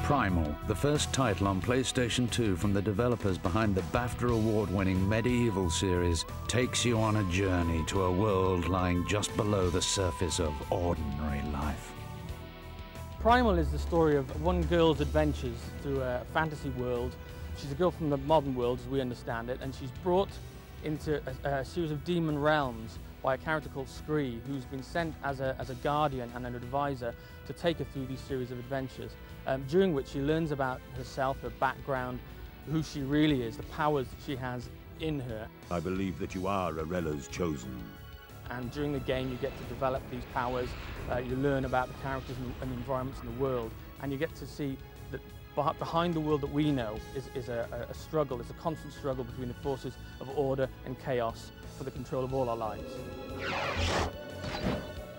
Primal, the first title on PlayStation 2 from the developers behind the BAFTA award-winning Medieval series, takes you on a journey to a world lying just below the surface of ordinary life. Primal is the story of one girl's adventures through a fantasy world. She's a girl from the modern world, as we understand it, and she's brought into a series of demon realms by a character called Scree, who's been sent as a guardian and an advisor to take her through these series of adventures, during which she learns about herself, her background, who she really is, the powers that she has in her. I believe that you are Arella's chosen. And during the game you get to develop these powers, you learn about the characters and environments in the world, and you get to see that behind the world that we know is a struggle, it's a constant struggle between the forces of order and chaos for the control of all our lives.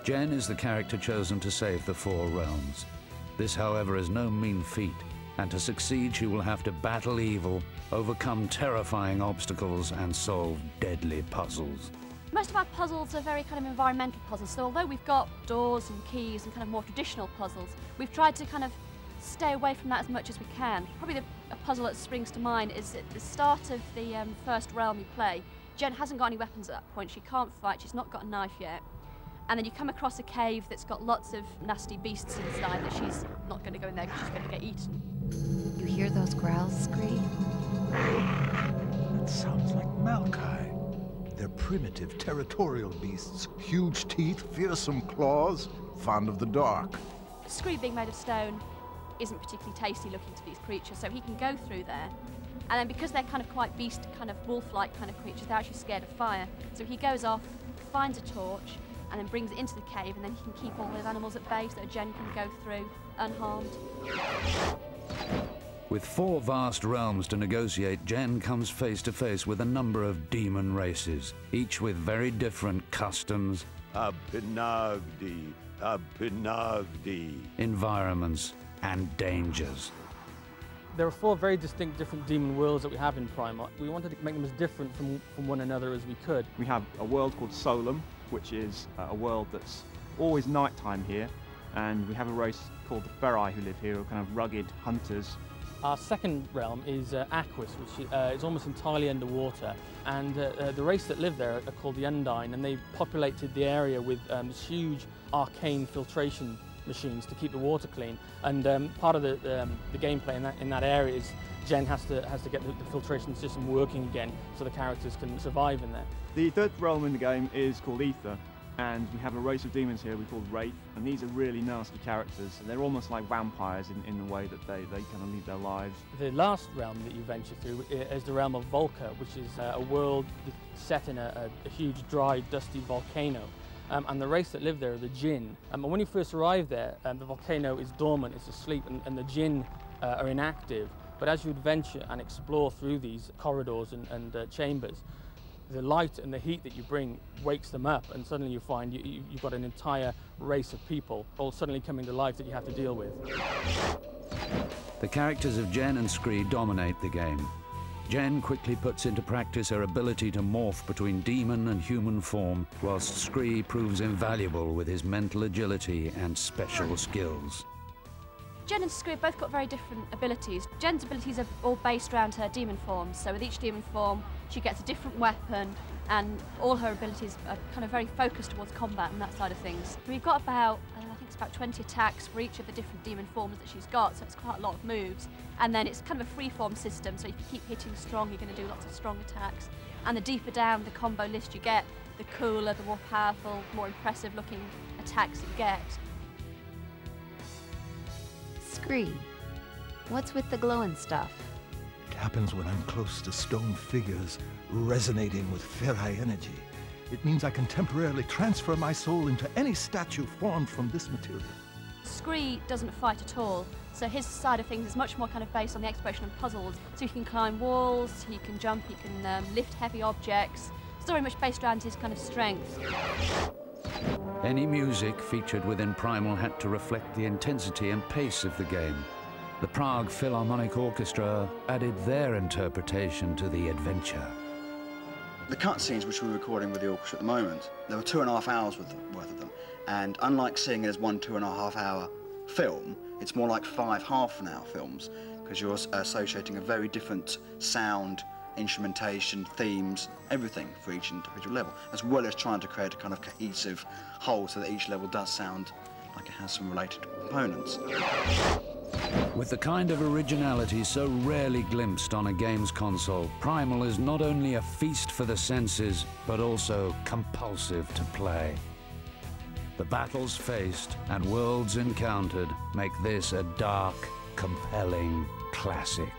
Jen is the character chosen to save the Four Realms. This, however, is no mean feat, and to succeed she will have to battle evil, overcome terrifying obstacles, and solve deadly puzzles. Most of our puzzles are very kind of environmental puzzles, so although we've got doors and keys and kind of more traditional puzzles, we've tried to kind of stay away from that as much as we can. Probably a puzzle that springs to mind is at the start of the first realm you play. Jen hasn't got any weapons at that point, she can't fight, she's not got a knife yet. And then you come across a cave that's got lots of nasty beasts inside that she's not going to go in there because she's going to get eaten. You hear those growls, Scree? That sounds like Maokai. They're primitive, territorial beasts. Huge teeth, fearsome claws, fond of the dark. Scree, being made of stone, isn't particularly tasty looking to these creatures, so he can go through there. And then because they're kind of quite beast, kind of wolf-like kind of creatures, they're actually scared of fire. So he goes off, finds a torch, and then brings it into the cave, and then he can keep all those animals at bay so that Jen can go through unharmed. With 4 vast realms to negotiate, Jen comes face to face with a number of demon races, each with very different customs, Abhinavdi, Abhinavdi, environments, and dangers. There are 4 very distinct different demon worlds that we have in Primal. We wanted to make them as different from one another as we could. We have a world called Solum, which is a world that's always nighttime here, and we have a race called the Ferai who live here, who are kind of rugged hunters. Our second realm is Aquis, which is almost entirely underwater, and the race that live there are called the Undine, and they populated the area with huge arcane filtration machines to keep the water clean. And part of the gameplay in that area is Jen has to get the filtration system working again so the characters can survive in there. The third realm in the game is called Ether, and we have a race of demons here we call Wraith, and these are really nasty characters. They're almost like vampires in the way that they kind of lead their lives. The last realm that you venture through is the realm of Volca, which is a world set in a huge, dry, dusty volcano. And the race that live there are the Jinn. And when you first arrive there, the volcano is dormant, it's asleep, and the Jinn are inactive. But as you adventure and explore through these corridors and chambers, the light and the heat that you bring wakes them up, and suddenly you find you've got an entire race of people all suddenly coming to life that you have to deal with. The characters of Jen and Scree dominate the game. Jen quickly puts into practice her ability to morph between demon and human form, whilst Scree proves invaluable with his mental agility and special skills. Jen and Scree have both got very different abilities. Jen's abilities are all based around her demon forms, so with each demon form she gets a different weapon, and all her abilities are kind of very focused towards combat and that side of things. We've got about, I think it's about 20 attacks for each of the different demon forms that she's got, so it's quite a lot of moves. And then it's kind of a free-form system, so if you keep hitting strong, you're going to do lots of strong attacks. And the deeper down the combo list you get, the cooler, the more powerful, more impressive-looking attacks you get. Scree, what's with the glowing stuff? It happens when I'm close to stone figures, resonating with Ferai energy. It means I can temporarily transfer my soul into any statue formed from this material. Scree doesn't fight at all, so his side of things is much more kind of based on the exploration and puzzles. So he can climb walls, he can jump, he can lift heavy objects. It's very much based around his kind of strength. Any music featured within Primal had to reflect the intensity and pace of the game. The Prague Philharmonic Orchestra added their interpretation to the adventure. The cutscenes which we're recording with the orchestra at the moment, there were 2.5 hours worth of them, and unlike seeing it as one 2.5 hour film, it's more like 5 half-an-hour films, because you're associating a very different sound, instrumentation, themes, everything for each individual level, as well as trying to create a kind of cohesive whole so that each level does sound like it has some related components. With the kind of originality so rarely glimpsed on a games console, Primal is not only a feast for the senses, but also compulsive to play. The battles faced and worlds encountered make this a dark, compelling classic.